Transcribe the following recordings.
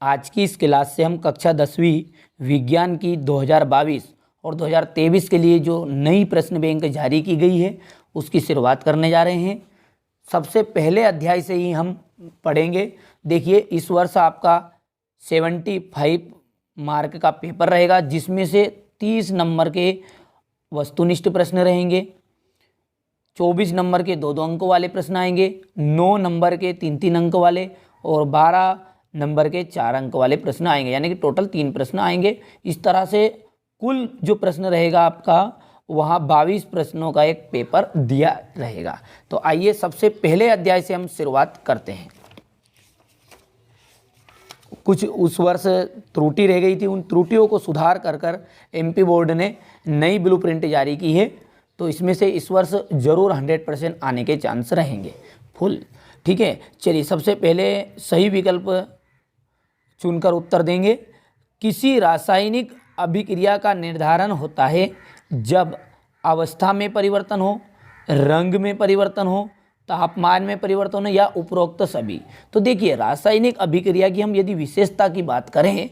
आज की इस क्लास से हम कक्षा 10वीं विज्ञान की 2022 और 2023 के लिए जो नई प्रश्न बैंक जारी की गई है उसकी शुरुआत करने जा रहे हैं। सबसे पहले अध्याय से ही हम पढ़ेंगे। देखिए, इस वर्ष आपका 75 मार्क का पेपर रहेगा, जिसमें से 30 नंबर के वस्तुनिष्ठ प्रश्न रहेंगे, 24 नंबर के 2-2 अंक वाले प्रश्न आएंगे, 9 नंबर के 3-3 अंक वाले और 12 नंबर के 4 अंक वाले प्रश्न आएंगे, यानी कि टोटल 3 प्रश्न आएंगे। इस तरह से कुल जो प्रश्न रहेगा आपका वहाँ 22 प्रश्नों का एक पेपर दिया रहेगा। तो आइए सबसे पहले अध्याय से हम शुरुआत करते हैं। कुछ उस वर्ष त्रुटि रह गई थी, उन त्रुटियों को सुधार कर एमपी बोर्ड ने नई ब्लूप्रिंट जारी की है। तो इसमें से इस वर्ष जरूर 100% आने के चांस रहेंगे फुल। ठीक है, चलिए सबसे पहले सही विकल्प चुनकर उत्तर देंगे। किसी रासायनिक अभिक्रिया का निर्धारण होता है जब अवस्था में परिवर्तन हो, रंग में परिवर्तन हो, तापमान में परिवर्तन हो या उपरोक्त सभी। तो देखिए, रासायनिक अभिक्रिया की हम यदि विशेषता की बात करें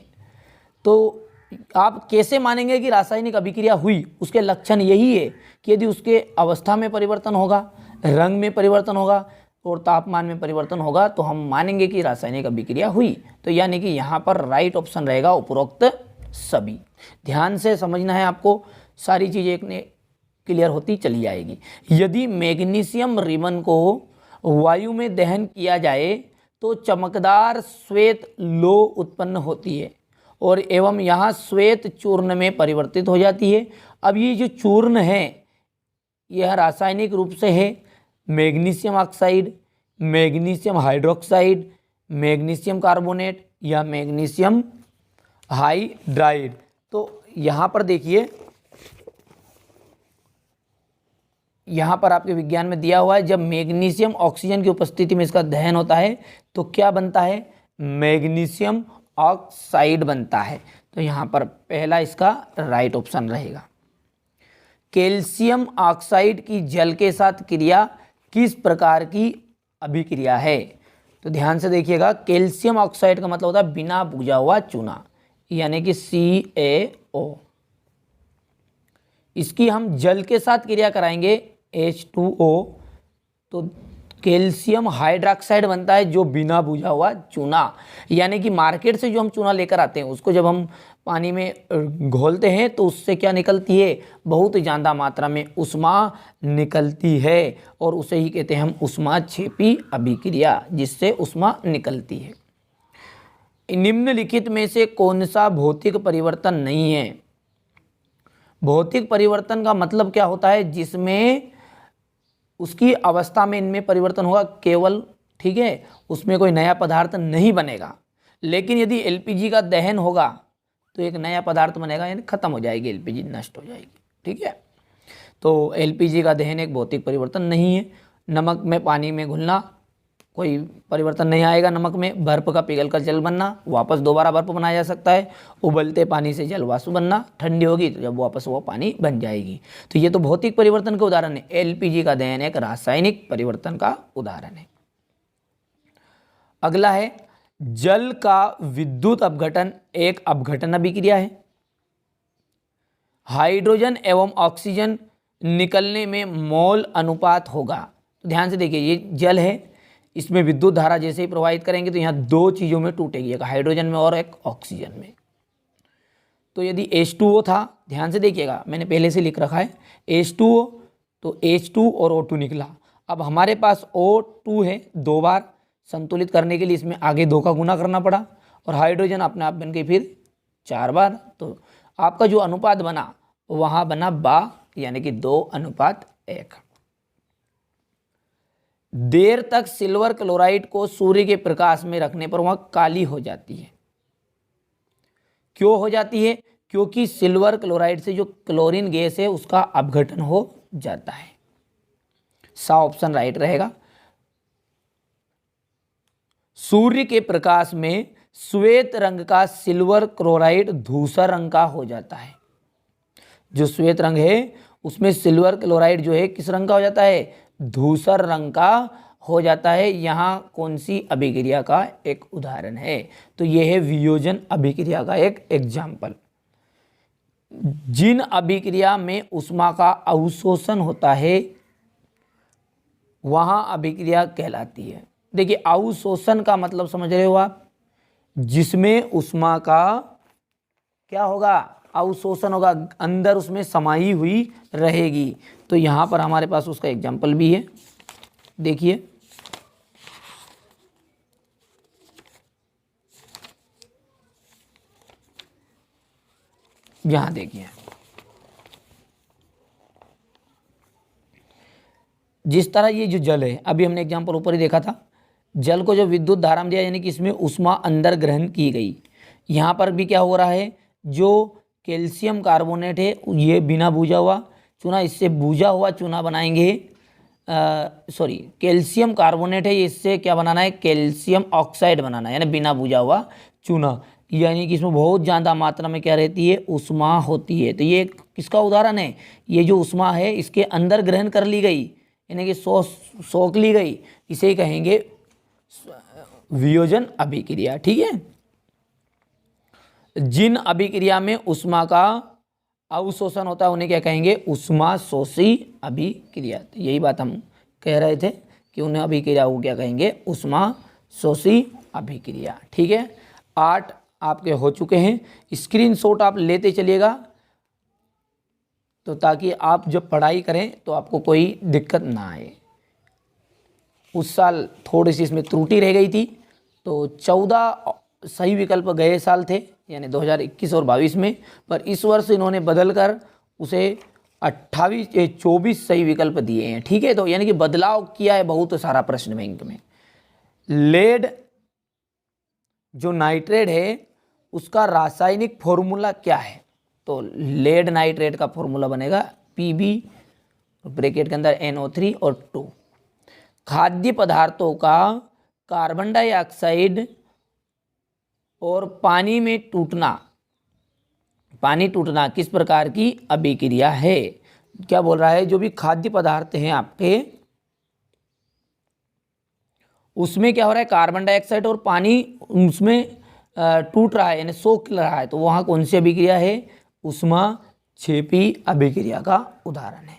तो आप कैसे मानेंगे कि रासायनिक अभिक्रिया हुई? उसके लक्षण यही है कि यदि उसके अवस्था में परिवर्तन होगा, रंग में परिवर्तन होगा और तापमान में परिवर्तन होगा तो हम मानेंगे कि रासायनिक अभिक्रिया हुई। तो यानी कि यहाँ पर राइट ऑप्शन रहेगा उपरोक्त सभी। ध्यान से समझना है आपको, सारी चीज़ें एक ने क्लियर होती चली जाएगी। यदि मैग्नीशियम रिबन को वायु में दहन किया जाए तो चमकदार श्वेत लो उत्पन्न होती है और एवं यहाँ श्वेत चूर्ण में परिवर्तित हो जाती है। अब ये जो चूर्ण है यह रासायनिक रूप से है magnesium oxide, magnesium hydroxide, magnesium carbonate या मैग्नीशियम हाइड्राइड। तो यहाँ पर देखिए, यहाँ पर आपके विज्ञान में दिया हुआ है जब मैग्नीशियम ऑक्सीजन की उपस्थिति में इसका दहन होता है तो क्या बनता है? मैग्नीशियम ऑक्साइड बनता है। तो यहाँ पर पहला इसका राइट ऑप्शन रहेगा। कैल्शियम ऑक्साइड की जल के साथ क्रिया किस प्रकार की अभिक्रिया है? तो ध्यान से देखिएगा, कैल्शियम ऑक्साइड का मतलब होता है बिना बुझा हुआ चूना, यानी कि CaO। इसकी हम जल के साथ क्रिया कराएंगे H2O तो कैल्शियम हाइड्रोक्साइड बनता है जो बिना बुझा हुआ चूना। यानी कि मार्केट से जो हम चूना लेकर आते हैं उसको जब हम पानी में घोलते हैं तो उससे क्या निकलती है? बहुत ज़्यादा मात्रा में उष्मा निकलती है और उसे ही कहते हैं हम ऊष्माक्षेपी अभिक्रिया, जिससे उष्मा निकलती है। निम्नलिखित में से कौन सा भौतिक परिवर्तन नहीं है? भौतिक परिवर्तन का मतलब क्या होता है? जिसमें उसकी अवस्था में इनमें परिवर्तन होगा केवल, ठीक है, उसमें कोई नया पदार्थ नहीं बनेगा। लेकिन यदि LPG का दहन होगा तो एक नया पदार्थ बनेगा, यानी खत्म हो जाएगी, LPG नष्ट हो जाएगी। ठीक है, तो LPG का दहन एक भौतिक परिवर्तन नहीं है। नमक में पानी में घुलना, कोई परिवर्तन नहीं आएगा। नमक में बर्फ का पिघलकर जल बनना, वापस दोबारा बर्फ बनाया जा सकता है। उबलते पानी से जल वाष्प बनना, ठंडी होगी तो जब वापस वो पानी बन जाएगी। तो ये तो भौतिक परिवर्तन के उदाहरण है। LPG का दहन एक रासायनिक परिवर्तन का उदाहरण है। अगला है, जल का विद्युत अपघटन एक अपघटन अभिक्रिया है। हाइड्रोजन एवं ऑक्सीजन निकलने में मोल अनुपात होगा। तो ध्यान से देखिए, ये जल है, इसमें विद्युत धारा जैसे ही प्रवाहित करेंगे तो यहाँ 2 चीज़ों में टूटेगी, एक हाइड्रोजन में और एक ऑक्सीजन में। तो यदि H2O था, ध्यान से देखिएगा, मैंने पहले से लिख रखा है H2O, तो H2 और O2 निकला। अब हमारे पास O2 है, 2 बार संतुलित करने के लिए इसमें आगे 2 का गुना करना पड़ा और हाइड्रोजन अपने आप बन गई फिर 4 बार। तो आपका जो अनुपात बना वहाँ बना 2, यानी कि 2:1। देर तक सिल्वर क्लोराइड को सूर्य के प्रकाश में रखने पर वह काली हो जाती है। क्यों हो जाती है? क्योंकि सिल्वर क्लोराइड से जो क्लोरीन गैस है उसका अपघटन हो जाता है। सा ऑप्शन राइट रहेगा। सूर्य के प्रकाश में श्वेत रंग का सिल्वर क्लोराइड धूसर रंग का हो जाता है। जो श्वेत रंग है उसमें सिल्वर क्लोराइड जो है किस रंग का हो जाता है? धूसर रंग का हो जाता है। यहाँ कौन सी अभिक्रिया का एक उदाहरण है? तो यह है वियोजन अभिक्रिया का एक एग्जाम्पल। जिन अभिक्रिया में ऊष्मा का अवशोषण होता है वहाँ अभिक्रिया कहलाती है। देखिए अवशोषण का मतलब समझ रहे हो आप, जिसमें ऊष्मा का क्या होगा, अवशोषण होगा, अंदर उसमें समाई हुई रहेगी। तो यहाँ पर हमारे पास उसका एग्जाम्पल भी है, देखिए यहाँ देखिए, जिस तरह ये जो जल है, अभी हमने एग्जाम्पल ऊपर ही देखा था, जल को जो विद्युत धारा में दिया यानी कि इसमें ऊष्मा अंदर ग्रहण की गई। यहाँ पर भी क्या हो रहा है, जो कैल्शियम कार्बोनेट है ये बिना भूजा हुआ चूना, इससे भूजा हुआ चूना बनाएंगे, कैल्शियम कार्बोनेट है, इससे क्या बनाना है, कैल्शियम ऑक्साइड बनाना है, यानी बिना भूजा हुआ चूना, यानी कि इसमें बहुत ज़्यादा मात्रा में क्या रहती है, ऊष्मा होती है। तो ये किसका उदाहरण है, ये जो ऊष्मा है इसके अंदर ग्रहण कर ली गई, यानी कि सोख ली गई, इसे कहेंगे वियोजन अभिक्रिया। ठीक है। जिन अभिक्रिया में ऊष्मा का अवशोषण होता है उन्हें क्या कहेंगे, ऊष्मा शोषी अभिक्रिया। तो यही बात हम कह रहे थे कि उन्हें अभिक्रिया को क्या कहेंगे, ऊष्मा शोषी अभिक्रिया। ठीक है। 8 आपके हो चुके हैं, स्क्रीनशॉट आप लेते चलिएगा तो ताकि आप जब पढ़ाई करें तो आपको कोई दिक्कत ना आए। उस साल थोड़ी सी इसमें त्रुटि रह गई थी, तो 14 सही विकल्प गए साल थे, यानी 2021 और 22 में, पर इस वर्ष इन्होंने बदलकर उसे 24 सही विकल्प दिए हैं। ठीक है। तो यानी कि बदलाव किया है बहुत सारा प्रश्न बैंक में। लेड जो नाइट्रेट है उसका रासायनिक फॉर्मूला क्या है? तो लेड नाइट्रेट का फॉर्मूला बनेगा Pb ब्रैकेट के अंदर NO3 और 2। खाद्य पदार्थों का कार्बन डाइऑक्साइड और पानी में टूटना, पानी टूटना किस प्रकार की अभिक्रिया है? क्या बोल रहा है, जो भी खाद्य पदार्थ हैं आपके उसमें क्या हो रहा है, कार्बन डाइऑक्साइड और पानी उसमें टूट रहा है, यानी सोख रहा है, तो वहाँ कौन सी अभिक्रिया है, ऊष्मा क्षेपी अभिक्रिया का उदाहरण है।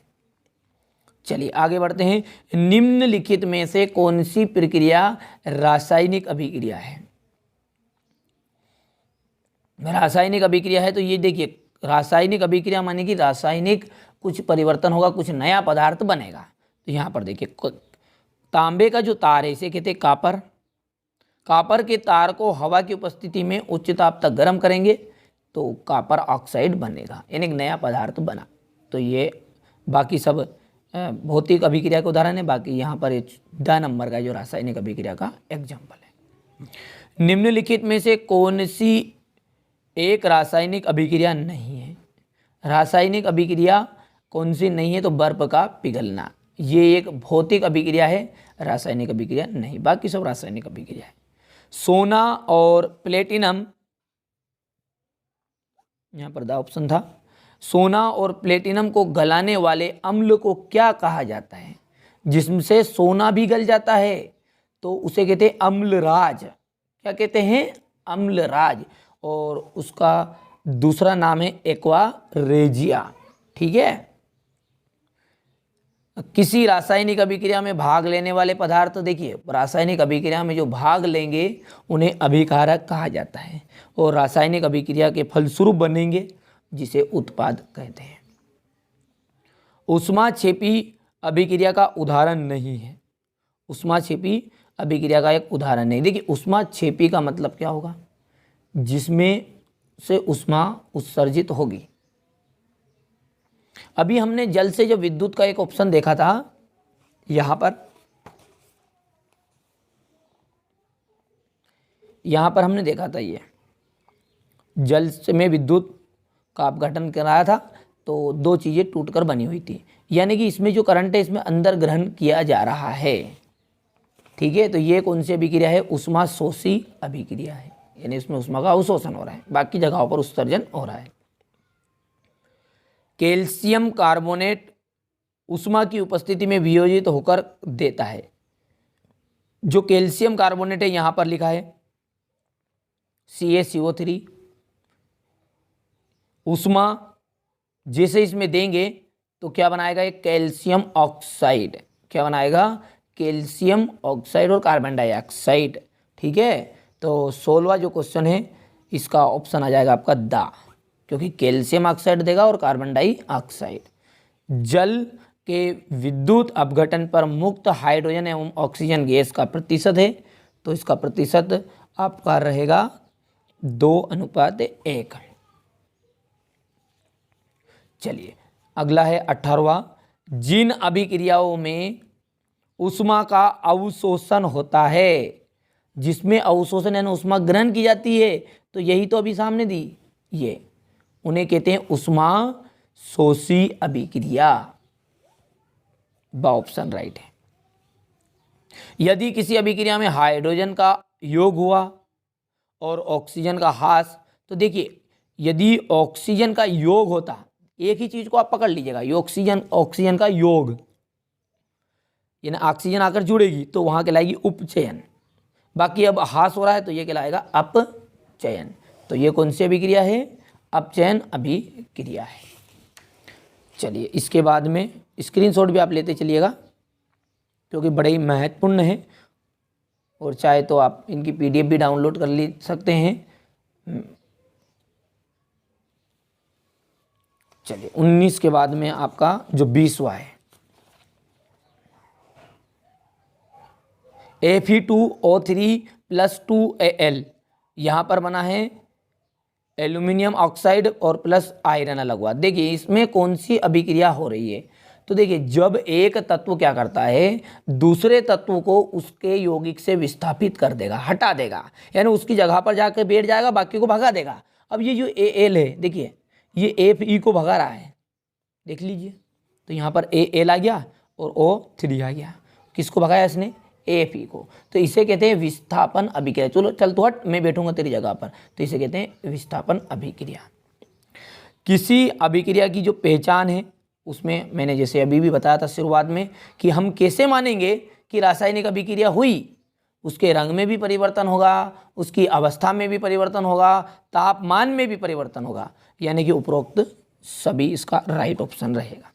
चलिए आगे बढ़ते हैं। निम्नलिखित में से कौन सी प्रक्रिया रासायनिक अभिक्रिया है? रासायनिक अभिक्रिया है तो ये देखिए, रासायनिक अभिक्रिया माने कि रासायनिक कुछ परिवर्तन होगा, कुछ नया पदार्थ बनेगा। तो यहाँ पर देखिए, तांबे का जो तार है इसे कहते हैं कापर। कापर के तार को हवा की उपस्थिति में उच्च ताप तक गर्म करेंगे तो कापर ऑक्साइड बनेगा, यानी एक नया पदार्थ बना। तो ये बाकी सब भौतिक अभिक्रिया का उदाहरण है, बाकी यहाँ पर 10 नंबर का जो रासायनिक अभिक्रिया का एग्जाम्पल है। निम्नलिखित में से कौन सी एक रासायनिक अभिक्रिया नहीं है? रासायनिक अभिक्रिया कौन सी नहीं है? तो बर्फ का पिघलना, ये एक भौतिक अभिक्रिया है, रासायनिक अभिक्रिया नहीं, बाकी सब रासायनिक अभिक्रिया है। सोना और प्लेटिनम, यहाँ पर द ऑप्शन था, सोना और प्लेटिनम को गलाने वाले अम्ल को क्या कहा जाता है? जिससे सोना भी गल जाता है तो उसे कहते हैं अम्लराज। क्या कहते हैं? अम्लराज। और उसका दूसरा नाम है एक्वा रेजिया। ठीक है। किसी रासायनिक अभिक्रिया में भाग लेने वाले पदार्थ, देखिए रासायनिक अभिक्रिया में जो भाग लेंगे उन्हें अभिकारक कहा जाता है, और रासायनिक अभिक्रिया के फलस्वरूप बनेंगे जिसे उत्पाद कहते हैं। ऊष्माक्षेपी अभिक्रिया का उदाहरण नहीं है, ऊष्माक्षेपी अभिक्रिया का एक उदाहरण नहीं। देखिए ऊष्माक्षेपी का मतलब क्या होगा, जिसमें से ऊष्मा उत्सर्जित होगी। अभी हमने जल से जब विद्युत का एक ऑप्शन देखा था, यहां पर हमने देखा था, ये जल से में विद्युत का अपघटन कराया था तो 2 चीजें टूटकर बनी हुई थी, यानी कि इसमें जो करंट है इसमें अंदर ग्रहण किया जा रहा है। ठीक है। तो ये कौन सी अभिक्रिया है? ऊष्मा शोषी अभिक्रिया है, यानी इसमें ऊष्मा का अवशोषण हो रहा है, बाकी जगहों पर उत्सर्जन हो रहा है। कैल्शियम कार्बोनेट ऊष्मा की उपस्थिति में वियोजित होकर देता है। जो कैल्शियम कार्बोनेट है यहाँ पर लिखा है CaCO3, ऊष्मा जैसे इसमें देंगे तो क्या बनाएगा, एक कैल्शियम ऑक्साइड, क्या बनाएगा, कैल्शियम ऑक्साइड और कार्बन डाइऑक्साइड। ठीक है, तो 16वां जो क्वेश्चन है इसका ऑप्शन आ जाएगा आपका दा, क्योंकि कैल्शियम ऑक्साइड देगा और कार्बन डाइऑक्साइड। जल के विद्युत अपघटन पर मुक्त हाइड्रोजन एवं ऑक्सीजन गैस का प्रतिशत है, तो इसका प्रतिशत आपका रहेगा 2:1। चलिए अगला है 18वां, जिन अभिक्रियाओं में ऊष्मा का अवशोषण होता है, जिसमें अवशोषण यानी ऊष्मा ग्रहण की जाती है, तो यही तो अभी सामने दी, ये उन्हें कहते हैं ऊष्मा शोषी अभिक्रिया। बा ऑप्शन राइट है। यदि किसी अभिक्रिया में हाइड्रोजन का योग हुआ और ऑक्सीजन का ह्रास, तो देखिए यदि ऑक्सीजन का योग होता, एक ही चीज को आप पकड़ लीजिएगा, ये ऑक्सीजन का योग, यानी ऑक्सीजन आकर जुड़ेगी तो वहां कहलाएगी उपचयन। बाकी अब ह्रास हो रहा है तो ये कहलाएगा अपचयन। तो ये कौन सी अभिक्रिया है, अपचयन अभिक्रिया है। चलिए इसके बाद में स्क्रीनशॉट भी आप लेते चलिएगा, क्योंकि बड़े ही महत्वपूर्ण है, और चाहे तो आप इनकी PDF भी डाउनलोड कर ले सकते हैं। चलिए 19 के बाद में आपका जो 20वां है, Fe2O3 + 2Al, यहाँ पर बना है एल्यूमिनियम ऑक्साइड और प्लस आयरन अलग हुआ। देखिए इसमें कौन सी अभिक्रिया हो रही है, तो देखिए जब एक तत्व क्या करता है, दूसरे तत्व को उसके यौगिक से विस्थापित कर देगा, हटा देगा, यानी उसकी जगह पर जाकर बैठ जाएगा, बाकी को भगा देगा। अब ये जो Al है, देखिए ये Fe को भगा रहा है, देख लीजिए, तो यहाँ पर Al आ गया और O3 आ गया, किसको भगाया इसने, Fe को। तो इसे कहते हैं विस्थापन अभिक्रिया। चलो चल तो हट, मैं बैठूंगा तेरी जगह पर, तो इसे कहते हैं विस्थापन अभिक्रिया। किसी अभिक्रिया की जो पहचान है, उसमें मैंने जैसे अभी भी बताया था शुरुआत में कि हम कैसे मानेंगे कि रासायनिक अभिक्रिया हुई, उसके रंग में भी परिवर्तन होगा, उसकी अवस्था में भी परिवर्तन होगा, तापमान में भी परिवर्तन होगा, यानी कि उपरोक्त सभी इसका राइट ऑप्शन रहेगा।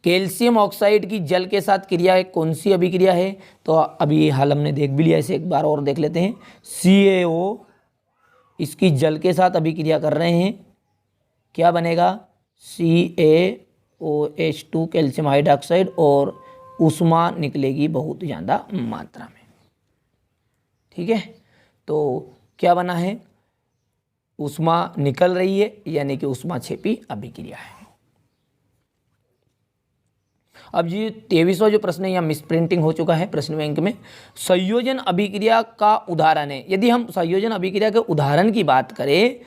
कैल्शियम ऑक्साइड की जल के साथ क्रिया कौन सी अभिक्रिया है, तो अभी हाल हमने देख भी लिया, इसे एक बार और देख लेते हैं। CaO इसकी जल के साथ अभिक्रिया कर रहे हैं, क्या बनेगा, CaOH2 कैल्शियम हाइड्रोक्साइड, और ऊष्मा निकलेगी बहुत ज़्यादा मात्रा में। ठीक है, तो क्या बना है, ऊष्मा निकल रही है, यानी कि ऊष्मा क्षेपी अभिक्रिया है। अब ये 23वां जो प्रश्न है, यहाँ मिसप्रिंटिंग हो चुका है प्रश्न बैंक में। संयोजन अभिक्रिया का उदाहरण है। यदि हम संयोजन अभिक्रिया के उदाहरण की बात करें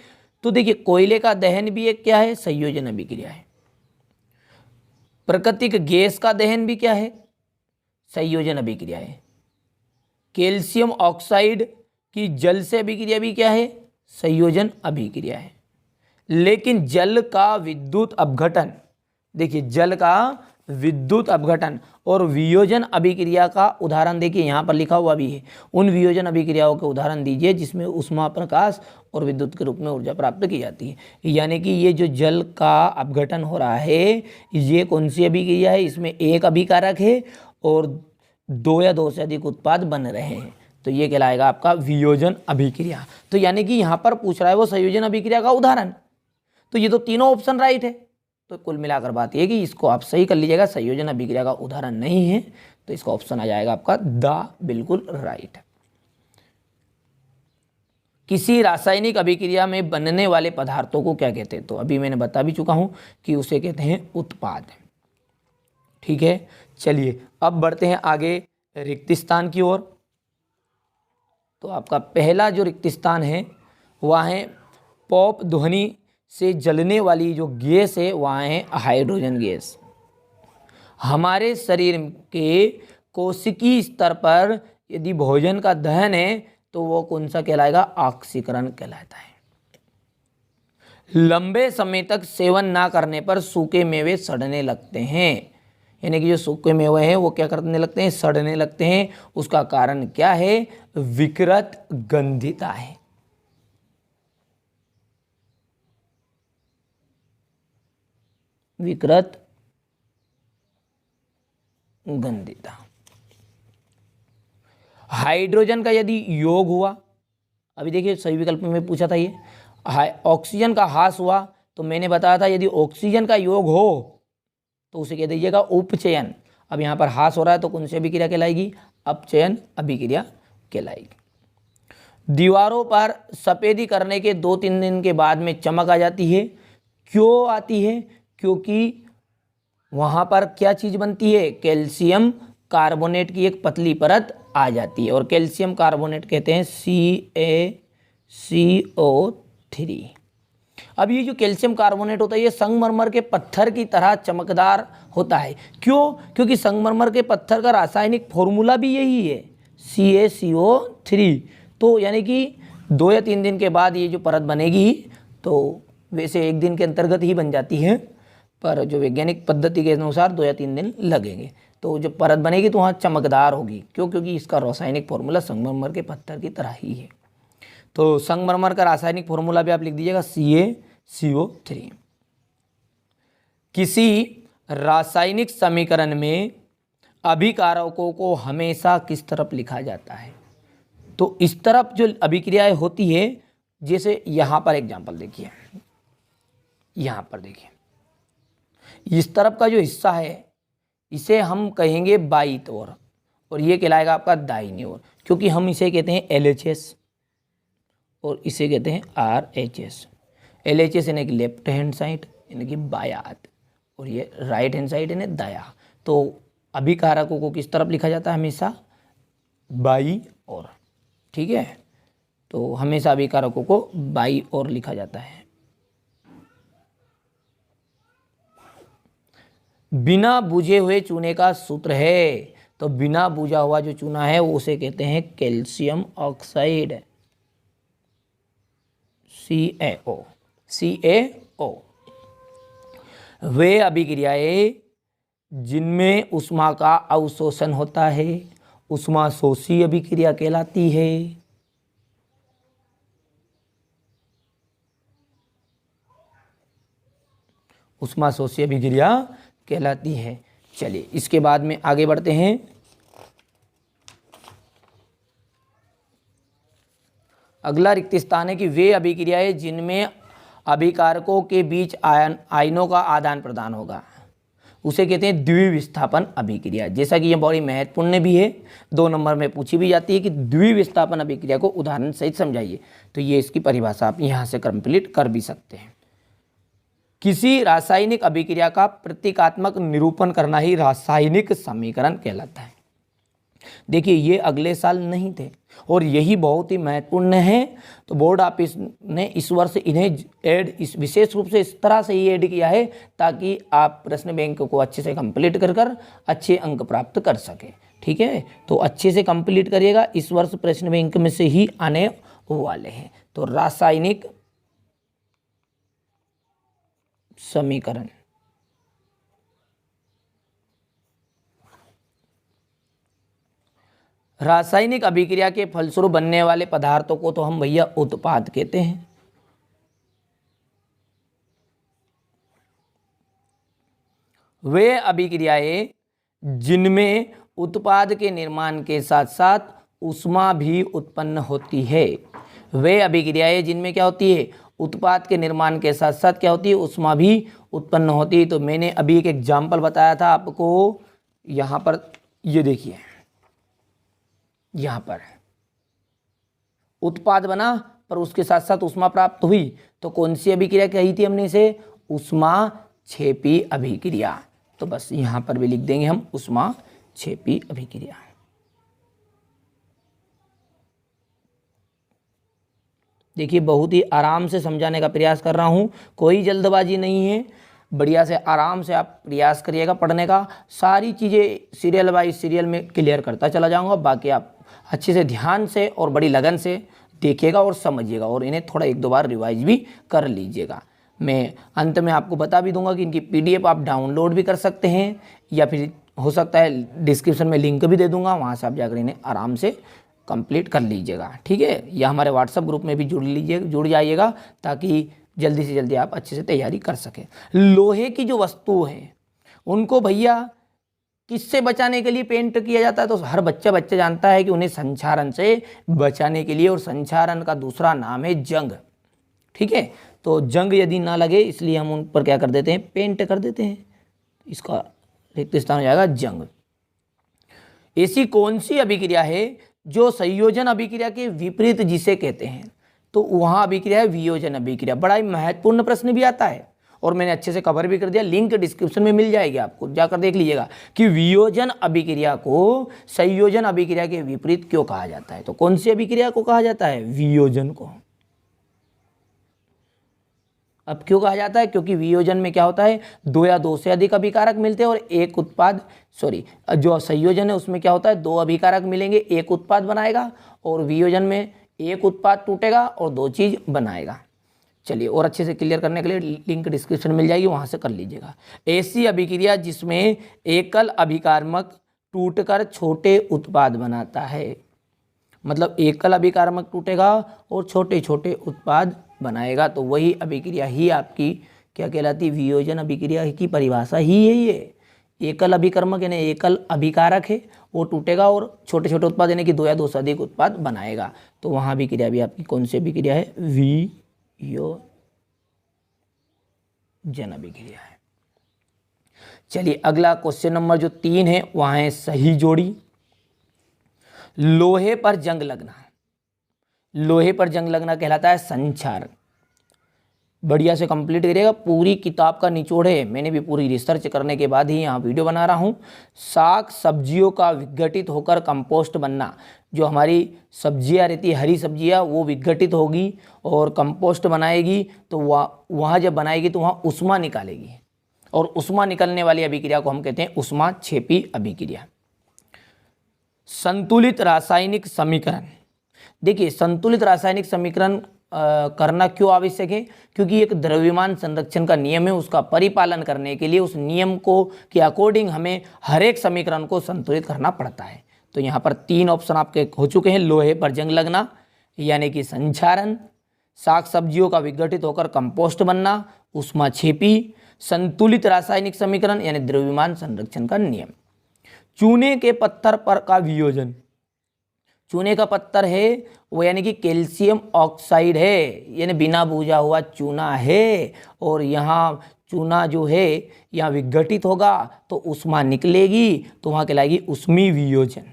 तो देखिए कोयले का दहन भी एक क्या है, संयोजन अभिक्रिया है। प्राकृतिक गैस का दहन भी क्या है, संयोजन अभिक्रिया है। कैल्शियम ऑक्साइड की जल से अभिक्रिया भी क्या है, संयोजन अभिक्रिया है। लेकिन जल का विद्युत अपघटन, देखिए जल का विद्युत अपघटन और वियोजन अभिक्रिया का उदाहरण देखिए यहाँ पर लिखा हुआ भी है। उन वियोजन अभिक्रियाओं के उदाहरण दीजिए जिसमें ऊष्मा, प्रकाश और विद्युत के रूप में ऊर्जा प्राप्त की जाती है। यानी कि ये जो जल का अपघटन हो रहा है, ये कौन सी अभिक्रिया है, इसमें एक अभिकारक है और 2 या 2 से अधिक उत्पाद बन रहे हैं, तो ये कहलाएगा आपका वियोजन अभिक्रिया। तो यानी कि यहाँ पर पूछ रहा है वो संयोजन अभिक्रिया का उदाहरण, तो ये तो तीनों ऑप्शन राइट है। तो कुल मिलाकर बात यह कि इसको आप सही कर लीजिएगा, संयोजन अभिक्रिया का उदाहरण नहीं है, तो इसका ऑप्शन आ जाएगा आपका द, बिल्कुल राइट। किसी रासायनिक अभिक्रिया में बनने वाले पदार्थों को क्या कहते हैं, तो अभी मैंने बता भी चुका हूं कि उसे कहते हैं उत्पाद। ठीक है, चलिए अब बढ़ते हैं आगे रिक्त स्थान की ओर। तो आपका पहला जो रिक्त स्थान है वह है पॉप ध्वनि से जलने वाली जो गैस है, वह है हाइड्रोजन गैस। हमारे शरीर के कोशिकीय स्तर पर यदि भोजन का दहन है तो वो कौन सा कहलाएगा, ऑक्सीकरण कहलाता है। लंबे समय तक सेवन ना करने पर सूखे मेवे सड़ने लगते हैं, यानी कि जो सूखे मेवे हैं वो क्या करने लगते हैं, सड़ने लगते हैं। उसका कारण क्या है, विकृत गंधिता है। विकृत गंधिता। हाइड्रोजन का यदि योग हुआ, अभी देखिए सही विकल्प में पूछा था ये, ऑक्सीजन का ह्रास हुआ, तो मैंने बताया था यदि ऑक्सीजन का योग हो तो उसे कह दीजिएगा उपचयन। अब यहाँ पर ह्रास हो रहा है तो कौन सी अभिक्रिया कहलाएगी, अपचयन अभिक्रिया कहलाएगी। दीवारों पर सफेदी करने के 2-3 दिन के बाद में चमक आ जाती है। क्यों आती है, क्योंकि वहाँ पर क्या चीज़ बनती है, कैल्शियम कार्बोनेट की एक पतली परत आ जाती है, और कैल्शियम कार्बोनेट कहते हैं CaCO3। अब ये जो कैल्शियम कार्बोनेट होता है ये संगमरमर के पत्थर की तरह चमकदार होता है। क्यों, क्योंकि संगमरमर के पत्थर का रासायनिक फॉर्मूला भी यही है, CaCO3। तो यानी कि 2 या 3 दिन के बाद ये जो परत बनेगी, तो वैसे 1 दिन के अंतर्गत ही बन जाती है, पर जो वैज्ञानिक पद्धति के अनुसार 2 या 3 दिन लगेंगे। तो जो परत बनेगी तो वहाँ चमकदार होगी। क्यों, क्योंकि इसका रासायनिक फॉर्मूला संगमरमर के पत्थर की तरह ही है। तो संगमरमर का रासायनिक फॉर्मूला भी आप लिख दीजिएगा, CaCO3। किसी रासायनिक समीकरण में अभिकारकों को हमेशा किस तरफ लिखा जाता है, तो इस तरफ जो अभिक्रियाएं होती है, जैसे यहाँ पर एग्जाम्पल देखिए, यहाँ पर देखिए इस तरफ का जो हिस्सा है इसे हम कहेंगे बाईं ओर, और ये कहलाएगा आपका दाहिनी ओर, क्योंकि हम इसे कहते हैं LHS और इसे कहते हैं RH। LHS यानी कि लेफ्ट हैंड साइड यानी कि बायां हाथ, और ये राइट हैंड साइड यानी दायां। तो अभिकारकों को किस तरफ लिखा जाता है, हमेशा बाईं ओर। ठीक है, तो हमेशा अभिकारकों को बाईं ओर लिखा जाता है। बिना बुझे हुए चूने का सूत्र है, तो बिना बुझा हुआ जो चूना है वो उसे कहते हैं कैल्शियम ऑक्साइड, CaO। वे अभिक्रियाएं जिनमें ऊष्मा का अवशोषण होता है ऊष्माशोषी अभिक्रिया कहलाती है। ऊष्माशोषी अभिक्रिया कहलाती है। चलिए इसके बाद में आगे बढ़ते हैं। अगला रिक्त स्थान है कि वे अभिक्रियाएं जिनमें अभिकारकों के बीच आयनों का आदान प्रदान होगा उसे कहते हैं द्विविस्थापन अभिक्रिया। जैसा कि यह बड़ी महत्वपूर्ण भी है, 2 नंबर में पूछी भी जाती है कि द्विविस्थापन अभिक्रिया को उदाहरण सहित समझाइए, तो ये इसकी परिभाषा आप यहाँ से कंप्लीट कर भी सकते हैं। किसी रासायनिक अभिक्रिया का प्रतीकात्मक निरूपण करना ही रासायनिक समीकरण कहलाता है। देखिए ये अगले साल नहीं थे और यही बहुत ही महत्वपूर्ण है, तो बोर्ड ऑफिस ने इस वर्ष इन्हें इस विशेष रूप से इस तरह से ही ऐड किया है ताकि आप प्रश्न बैंक को अच्छे से कंप्लीट कर अच्छे अंक प्राप्त कर सके। ठीक है, तो अच्छे से कंप्लीट करिएगा, इस वर्ष प्रश्न बैंक में से ही आने वाले हैं। तो रासायनिक समीकरण, रासायनिक अभिक्रिया के फलस्वरूप बनने वाले पदार्थों को तो हम भैया उत्पाद कहते हैं। वे अभिक्रियाएं जिनमें उत्पाद के निर्माण के साथ साथ ऊष्मा भी उत्पन्न होती है। वे अभिक्रियाएं जिनमें क्या होती है, उत्पाद के निर्माण के साथ साथ क्या होती है, ऊष्मा भी उत्पन्न होती है। तो मैंने अभी एक एग्जाम्पल बताया था आपको, यहाँ पर ये देखिए, यहाँ पर उत्पाद बना पर उसके साथ साथ ऊष्मा प्राप्त हुई, तो कौन सी अभिक्रिया कही थी हमने इसे, ऊष्माक्षेपी अभिक्रिया। तो बस यहाँ पर भी लिख देंगे हम ऊष्माक्षेपी अभिक्रिया। देखिए बहुत ही आराम से समझाने का प्रयास कर रहा हूँ, कोई जल्दबाजी नहीं है, बढ़िया से आराम से आप प्रयास करिएगा पढ़ने का। सारी चीज़ें सीरियल बाय सीरियल में क्लियर करता चला जाऊँगा, बाकी आप अच्छे से ध्यान से और बड़ी लगन से देखिएगा और समझिएगा और इन्हें थोड़ा 1-2 बार रिवाइज भी कर लीजिएगा। मैं अंत में आपको बता भी दूंगा कि इनकी PDF आप डाउनलोड भी कर सकते हैं, या फिर हो सकता है डिस्क्रिप्शन में लिंक भी दे दूंगा, वहाँ से आप जाकर इन्हें आराम से कंप्लीट कर लीजिएगा। ठीक है, या हमारे व्हाट्सएप ग्रुप में भी जुड़ जाइएगा, ताकि जल्दी से जल्दी आप अच्छे से तैयारी कर सकें। लोहे की जो वस्तु है उनको भैया किससे बचाने के लिए पेंट किया जाता है, तो हर बच्चा जानता है कि उन्हें संक्षारण से बचाने के लिए, और संक्षारण का दूसरा नाम है जंग। ठीक है, तो जंग यदि ना लगे इसलिए हम उन पर क्या कर देते हैं, पेंट कर देते हैं, इसका रिक्त स्थान हो जाएगा जंग। ऐसी कौन सी अभिक्रिया है जो संयोजन अभिक्रिया के विपरीत जिसे कहते हैं, तो वहां अभिक्रिया है वियोजन अभिक्रिया। बड़ा ही महत्वपूर्ण प्रश्न भी आता है और मैंने अच्छे से कवर भी कर दिया, लिंक डिस्क्रिप्शन में मिल जाएगी, आपको जाकर देख लीजिएगा कि वियोजन अभिक्रिया को संयोजन अभिक्रिया के विपरीत क्यों कहा जाता है। तो कौन सी अभिक्रिया को कहा जाता है, वियोजन को। अब क्यों कहा जाता है, क्योंकि वियोजन में क्या होता है, दो या दो से अधिक अभिकारक मिलते हैं और एक उत्पाद, जो संयोजन है उसमें क्या होता है, दो अभिकारक मिलेंगे, एक उत्पाद बनाएगा, और वियोजन में एक उत्पाद टूटेगा और दो चीज बनाएगा। चलिए, और अच्छे से क्लियर करने के लिए लिंक डिस्क्रिप्शन मिल जाएगी, वहां से कर लीजिएगा। ऐसी अभिक्रिया जिसमें एकल अभिकारक टूटकर छोटे उत्पाद बनाता है, मतलब एकल अभिकारक टूटेगा और छोटे छोटे उत्पाद बनाएगा, तो वही अभिक्रिया ही आपकी क्या कहलाती, वियोजन अभिक्रिया की परिभाषा ही है ये। एकल अभिकर्मक यानी एकल अभिकारक है, वो टूटेगा और छोटे छोटे उत्पाद यानी कि दो या दो से अधिक उत्पाद बनाएगा, तो वहाँ अभिक्रिया भी आपकी कौन सी अभिक्रिया है, वियोजन अभिक्रिया है। चलिए, अगला क्वेश्चन नंबर जो 3 है वहाँ है सही जोड़ी। लोहे पर जंग लगना, लोहे पर जंग लगना कहलाता है संक्षारण। बढ़िया से कंप्लीट करिएगा, पूरी किताब का निचोड़ है, मैंने भी पूरी रिसर्च करने के बाद ही यहाँ वीडियो बना रहा हूँ। साग सब्जियों का विघटित होकर कंपोस्ट बनना, जो हमारी सब्जियाँ रहती है, हरी सब्जियाँ, वो विघटित होगी और कंपोस्ट बनाएगी, तो वहाँ जब बनाएगी तो वहाँ उष्मा निकालेगी, और उष्मा निकलने वाली अभिक्रिया को हम कहते हैं उष्माक्षेपी अभिक्रिया। संतुलित रासायनिक समीकरण, देखिए संतुलित रासायनिक समीकरण करना क्यों आवश्यक है, क्योंकि एक द्रव्यमान संरक्षण का नियम है, उसका परिपालन करने के लिए उस नियम को के अकॉर्डिंग हमें हर एक समीकरण को संतुलित करना पड़ता है। तो यहाँ पर 3 ऑप्शन आपके हो चुके हैं, लोहे पर जंग लगना यानी कि संक्षारण, साग सब्जियों का विघटित होकर कंपोस्ट बनना उष्माक्षेपी, संतुलित रासायनिक समीकरण यानी द्रव्यमान संरक्षण का नियम। चूने के पत्थर पर का वियोजन, चूने का पत्थर है वो यानी कि कैल्शियम ऑक्साइड है, यानी बिना भूजा हुआ चूना है, और यहाँ चूना जो है यहाँ विघटित होगा तो उष्मा निकलेगी, तो वहाँ कहलाएगी उष्मी वियोजन।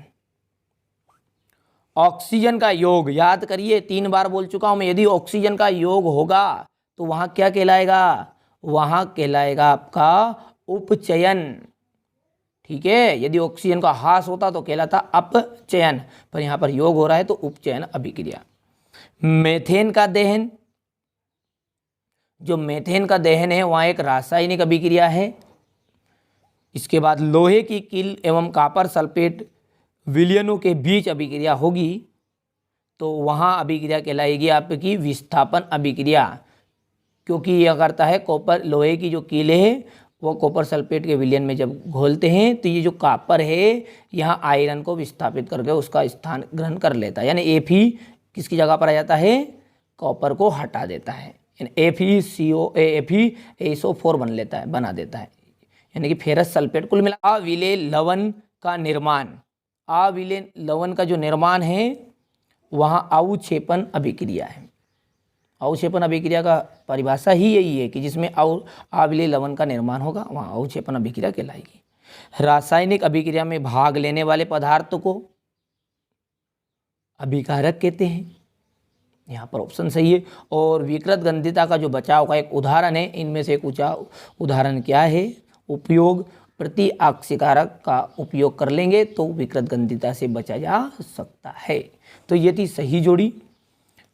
ऑक्सीजन का योग, याद करिए 3 बार बोल चुका हूँ मैं, यदि ऑक्सीजन का योग होगा तो वहाँ क्या कहलाएगा, वहाँ कहलाएगा आपका उपचयन। ठीक है, यदि ऑक्सीजन का ह्रास होता तो कहलाता अपचयन, पर यहाँ पर योग हो रहा है तो उपचयन अभिक्रिया। मेथेन का दहन, जो मेथेन का दहन है वहाँ एक रासायनिक अभिक्रिया है। इसके बाद लोहे की कील एवं कॉपर सल्फेट विलयनों के बीच अभिक्रिया होगी, तो वहाँ अभिक्रिया कहलाएगी आपकी विस्थापन अभिक्रिया, क्योंकि यह करता है कॉपर, लोहे की जो कीले है वो कॉपर सल्फेट के विलयन में जब घोलते हैं तो ये जो कॉपर है यहाँ आयरन को विस्थापित करके उसका स्थान ग्रहण कर लेता है, यानी Fe किसकी जगह पर आ जाता है, कॉपर को हटा देता है, यानी FeSO4 बना देता है, यानी कि फेरस सल्फेट। कुल मिला अविलेय लवण का निर्माण, अविलेय लवण का जो निर्माण है वहाँ अवक्षेपण अभिक्रिया है। अवक्षेपण अभिक्रिया का परिभाषा ही यही है कि जिसमें अविलेय लवण का निर्माण होगा वहाँ अवक्षेपण अभिक्रिया कहलाएगी। रासायनिक अभिक्रिया में भाग लेने वाले पदार्थ को अभिकारक कहते हैं, यहाँ पर ऑप्शन सही है। और विकृत गंधिता का जो बचाव का एक उदाहरण है, इनमें से एक उदाहरण क्या है, उपयोग प्रति अक्षीकारक का उपयोग कर लेंगे तो विकृत गंधिता से बचा जा सकता है। तो ये थी सही जोड़ी।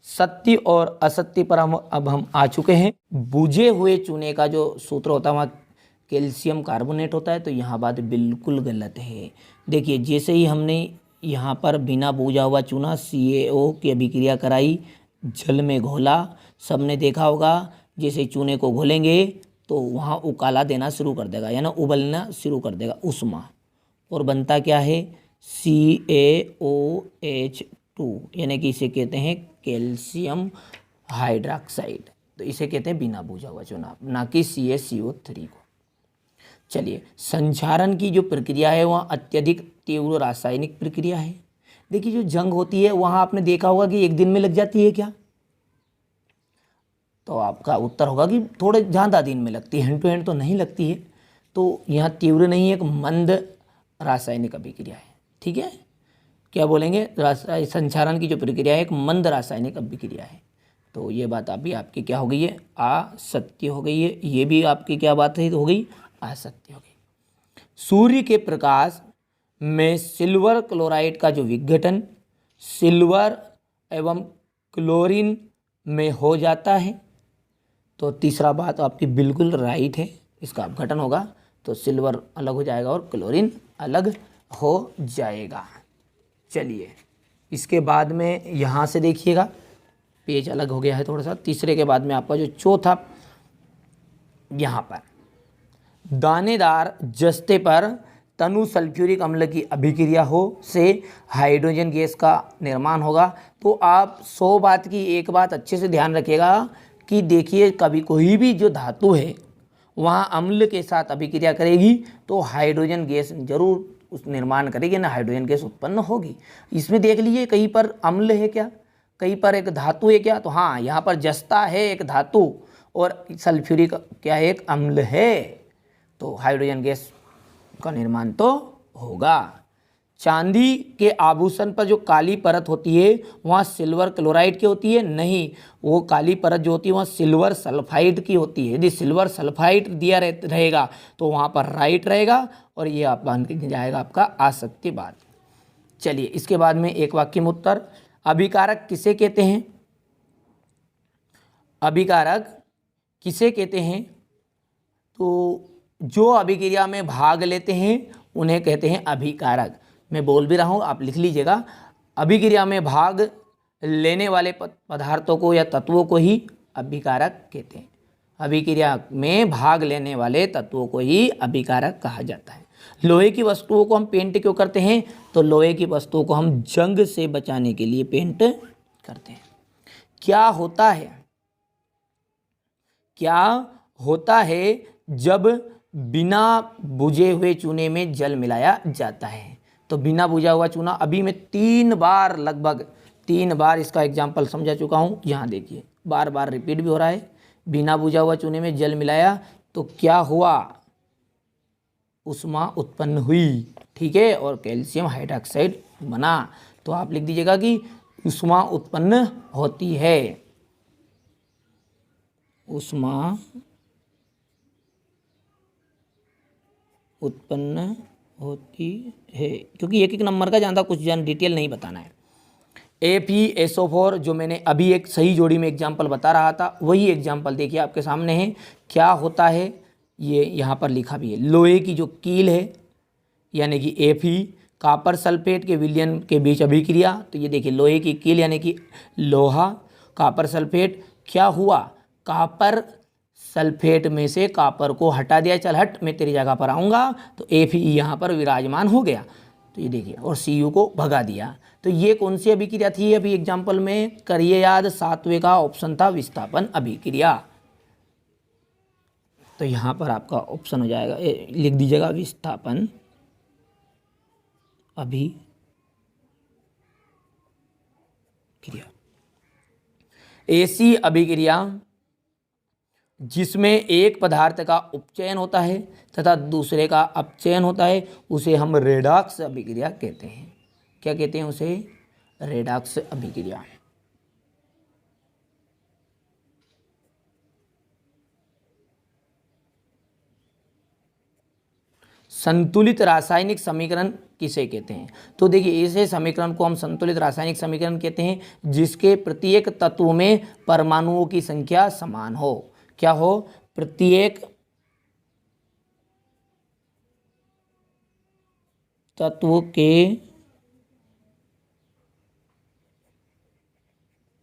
सत्य और असत्य पर अब हम आ चुके हैं। बुझे हुए चूने का जो सूत्र होता है वहाँ कैल्शियम कार्बोनेट होता है, तो यहाँ बात बिल्कुल गलत है। देखिए जैसे ही हमने यहाँ पर बिना बूझा हुआ चूना CaO की अभिक्रिया कराई, जल में घोला, सबने देखा होगा जैसे चूने को घोलेंगे तो वहाँ उकाला देना शुरू कर देगा, यानी उबलना शुरू कर देगा ऊष्मा, और बनता क्या है CaOH2, यानी कि इसे कहते हैं कैल्शियम हाइड्रोक्साइड। तो इसे कहते हैं बिना बुझा हुआ चूना, ना कि CaCO3 को। चलिए, संक्षारण की जो प्रक्रिया है वह अत्यधिक तीव्र रासायनिक प्रक्रिया है। देखिए, जो जंग होती है वहाँ आपने देखा होगा कि एक दिन में लग जाती है क्या? तो आपका उत्तर होगा कि थोड़े ज़्यादा दिन में लगती है, हैंड टू हैंड तो नहीं लगती है। तो यहाँ तीव्र नहीं है, एक मंद रासायनिक अभिक्रिया है। ठीक है, क्या बोलेंगे, संक्षारण की जो प्रक्रिया है एक मंद रासायनिक अभिक्रिया है। तो ये बात अभी आपकी क्या हो गई है, असत्य हो गई है। ये भी आपकी क्या बात है, हो गई, असत्य हो गई। सूर्य के प्रकाश में सिल्वर क्लोराइड का जो विघटन सिल्वर एवं क्लोरीन में हो जाता है। तो तीसरा बात आपकी बिल्कुल राइट है, इसका अपघटन होगा तो सिल्वर अलग हो जाएगा और क्लोरीन अलग हो जाएगा। चलिए, इसके बाद में यहाँ से देखिएगा, पेज अलग हो गया है थोड़ा सा। तीसरे के बाद में आपका जो चौथा, यहाँ पर दानेदार जस्ते पर तनु सल्फ्यूरिक अम्ल की अभिक्रिया हो से हाइड्रोजन गैस का निर्माण होगा। तो आप 100 बात की एक बात अच्छे से ध्यान रखिएगा कि देखिए, कभी कोई भी जो धातु है वहाँ अम्ल के साथ अभिक्रिया करेगी तो हाइड्रोजन गैस जरूर उस निर्माण करेगी ना, हाइड्रोजन गैस उत्पन्न होगी। इसमें देख लीजिए, कहीं पर अम्ल है क्या, कहीं पर एक धातु है क्या? तो हाँ, यहाँ पर जस्ता है एक धातु और सल्फ्यूरिक क्या है, एक अम्ल है। तो हाइड्रोजन गैस का निर्माण तो होगा। चांदी के आभूषण पर जो काली परत होती है वहाँ सिल्वर क्लोराइड की होती है? नहीं, वो काली परत जो होती है वहाँ सिल्वर सल्फाइड की होती है। यदि सिल्वर सल्फाइड दिया रहेगा तो वहाँ पर राइट रहेगा, और ये आप बन जाएगा आपका असत्य बात। चलिए, इसके बाद में एक वाक्य में उत्तर, अभिकारक किसे कहते हैं? अभिकारक किसे कहते हैं? तो जो अभिक्रिया में भाग लेते हैं उन्हें कहते हैं अभिकारक। मैं बोल भी रहा हूँ, आप लिख लीजिएगा। अभिक्रिया में भाग लेने वाले पदार्थों को या तत्वों को ही अभिकारक कहते हैं। अभिक्रिया में भाग लेने वाले तत्वों को ही अभिकारक कहा जाता है। लोहे की वस्तुओं को हम पेंट क्यों करते हैं? तो लोहे की वस्तुओं को हम जंग से बचाने के लिए पेंट करते हैं। क्या होता है जब बिना बुझे हुए चूने में जल मिलाया जाता है? तो बिना बुझा हुआ चूना, अभी मैं 3 बार, लगभग 3 बार इसका एग्जाम्पल समझा चुका हूँ। यहाँ देखिए, बार बार रिपीट भी हो रहा है। बिना बुझा हुआ चूने में जल मिलाया तो क्या हुआ, ऊष्मा उत्पन्न हुई। ठीक है, और कैल्शियम हाइड्रोक्साइड बना। तो आप लिख दीजिएगा कि ऊष्मा उत्पन्न होती है, ऊष्मा उत्पन्न होती है, क्योंकि एक एक नंबर का ज़्यादा कुछ डिटेल नहीं बताना है। FeSO4 जो मैंने अभी एक सही जोड़ी में एग्जाम्पल बता रहा था, वही एग्जाम्पल देखिए आपके सामने है। क्या होता है ये यहाँ पर लिखा भी है। लोहे की जो कील है यानी कि Fe कॉपर सल्फेट के विलयन के बीच अभिक्रिया। तो ये देखिए, लोहे की कील यानी कि लोहा, कॉपर सल्फेट, क्या हुआ, कॉपर सल्फेट में से कॉपर को हटा दिया, चल हट मैं तेरी जगह पर आऊँगा, तो Fe यहाँ पर विराजमान हो गया। तो ये देखिए, और Cu को भगा दिया। तो ये कौन सी अभिक्रिया थी? अभी एग्जाम्पल में करिए याद, 7वें का ऑप्शन था विस्थापन अभिक्रिया। तो यहाँ पर आपका ऑप्शन हो जाएगा, लिख दीजिएगा विस्थापन अभिक्रिया। ऐसी अभिक्रिया जिसमें एक पदार्थ का उपचयन होता है तथा दूसरे का अपचयन होता है उसे हम रेडॉक्स अभिक्रिया कहते हैं। क्या कहते हैं उसे? रेडॉक्स अभिक्रिया। संतुलित रासायनिक समीकरण किसे कहते हैं? तो देखिए, इसे समीकरण को हम संतुलित रासायनिक समीकरण कहते हैं जिसके प्रत्येक तत्व में परमाणुओं की संख्या समान हो। क्या हो? प्रत्येक तत्व के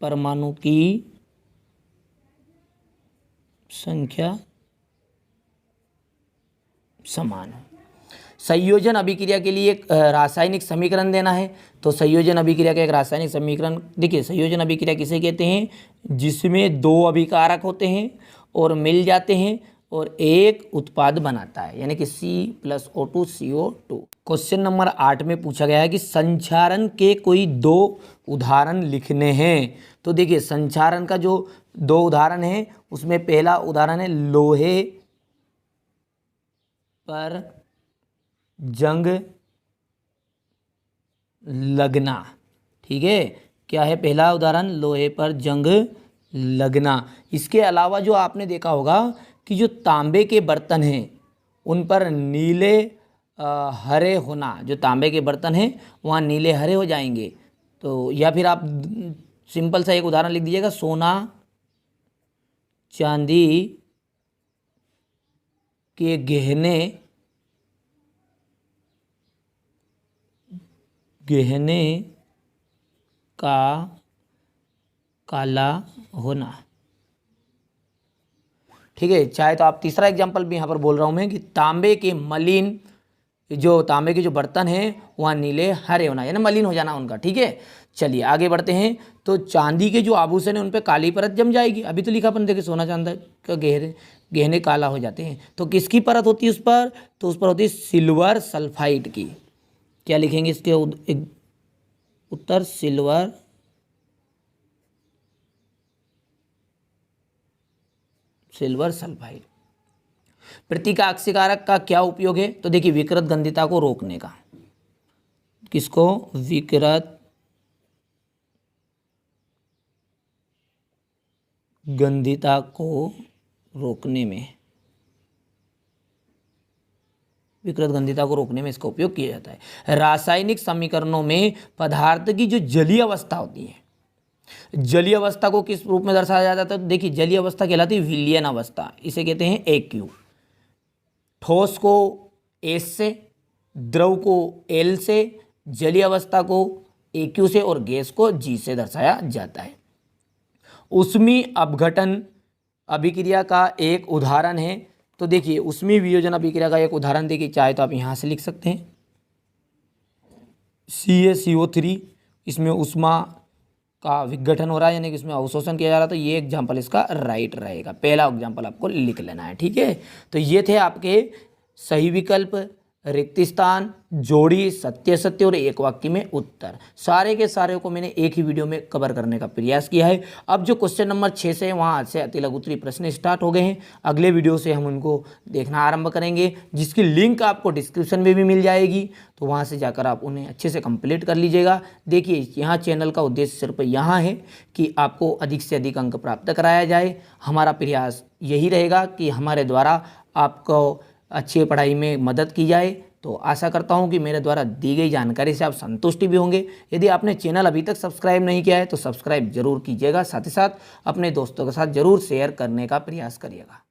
परमाणु की संख्या समान हो। संयोजन अभिक्रिया के लिए एक रासायनिक समीकरण देना है। तो संयोजन अभिक्रिया का एक रासायनिक समीकरण देखिए, संयोजन अभिक्रिया किसे कहते हैं? जिसमें दो अभिकारक होते हैं और मिल जाते हैं और एक उत्पाद बनाता है, यानी कि C+O2 CO2। क्वेश्चन नंबर 8 में पूछा गया है कि संचारण के कोई दो उदाहरण लिखने हैं। तो देखिए, संचारण का जो दो उदाहरण है उसमें पहला उदाहरण है लोहे पर जंग लगना। ठीक है, क्या है पहला उदाहरण? लोहे पर जंग लगना। इसके अलावा जो आपने देखा होगा कि जो तांबे के बर्तन हैं उन पर नीले हरे होना, जो तांबे के बर्तन हैं वहाँ नीले हरे हो जाएंगे। तो या फिर आप सिंपल सा एक उदाहरण लिख दीजिएगा, सोना चांदी के गहने का काला होना। ठीक है, चाहे तो आप तीसरा एग्जांपल भी यहाँ पर बोल रहा हूँ मैं कि तांबे के मलिन, जो तांबे के जो बर्तन हैं वहाँ नीले हरे होना, यानी मलिन हो जाना उनका। ठीक है, चलिए आगे बढ़ते हैं। तो चांदी के जो आभूषण है उन पर काली परत जम जाएगी। अभी तो लिखा अपन देखिए, सोना चांदी का गहने काला हो जाते हैं। तो किसकी परत होती है उस पर? तो उस पर होती है सिल्वर सल्फाइड की। क्या लिखेंगे इसके उत्तर? Silver sulphide. प्रतीकाक्षी कारक का क्या उपयोग है? तो देखिए, विकृत गंधिता को रोकने का। किसको? विकृत गंधिता को रोकने में, विकृत गंधिता को रोकने में इसका उपयोग किया जाता है। रासायनिक समीकरणों में पदार्थ की जो जलीय अवस्था होती है, जलीय अवस्था को किस रूप में दर्शाया जाता है? तो देखिए, जलीय अवस्था कहलाती है विलयन अवस्था, इसे कहते हैं AQ। ठोस को S से, द्रव को L से, जलीय अवस्था को AQ से और गैस को G से दर्शाया जाता है। ऊष्मीय अपघटन अभिक्रिया का एक उदाहरण है। तो देखिए, ऊष्मीय वियोजन अभिक्रिया का एक उदाहरण देखिए, चाहे तो आप यहाँ से लिख सकते हैं CaCO3, इसमें ऊष्मा का विघटन हो रहा है, यानी कि इसमें अवशोषण किया जा रहा है। तो ये एग्जाम्पल इसका राइट रहेगा, पहला एग्जाम्पल आपको लिख लेना है। ठीक है, तो ये थे आपके सही विकल्प, रिक्त स्थान, जोड़ी, सत्य सत्य और एक वाक्य में उत्तर। सारे के सारे को मैंने एक ही वीडियो में कवर करने का प्रयास किया है। अब जो क्वेश्चन नंबर 6 से वहाँ से अति लघु उत्तरीय प्रश्न स्टार्ट हो गए हैं। अगले वीडियो से हम उनको देखना आरंभ करेंगे, जिसकी लिंक आपको डिस्क्रिप्शन में भी मिल जाएगी। तो वहाँ से जाकर आप उन्हें अच्छे से कंप्लीट कर लीजिएगा। देखिए, यहाँ चैनल का उद्देश्य सिर्फ यहाँ है कि आपको अधिक से अधिक अंक प्राप्त कराया जाए। हमारा प्रयास यही रहेगा कि हमारे द्वारा आपको अच्छी पढ़ाई में मदद की जाए। तो आशा करता हूं कि मेरे द्वारा दी गई जानकारी से आप संतुष्टि भी होंगे। यदि आपने चैनल अभी तक सब्सक्राइब नहीं किया है तो सब्सक्राइब जरूर कीजिएगा, साथ ही साथ अपने दोस्तों के साथ जरूर शेयर करने का प्रयास करिएगा।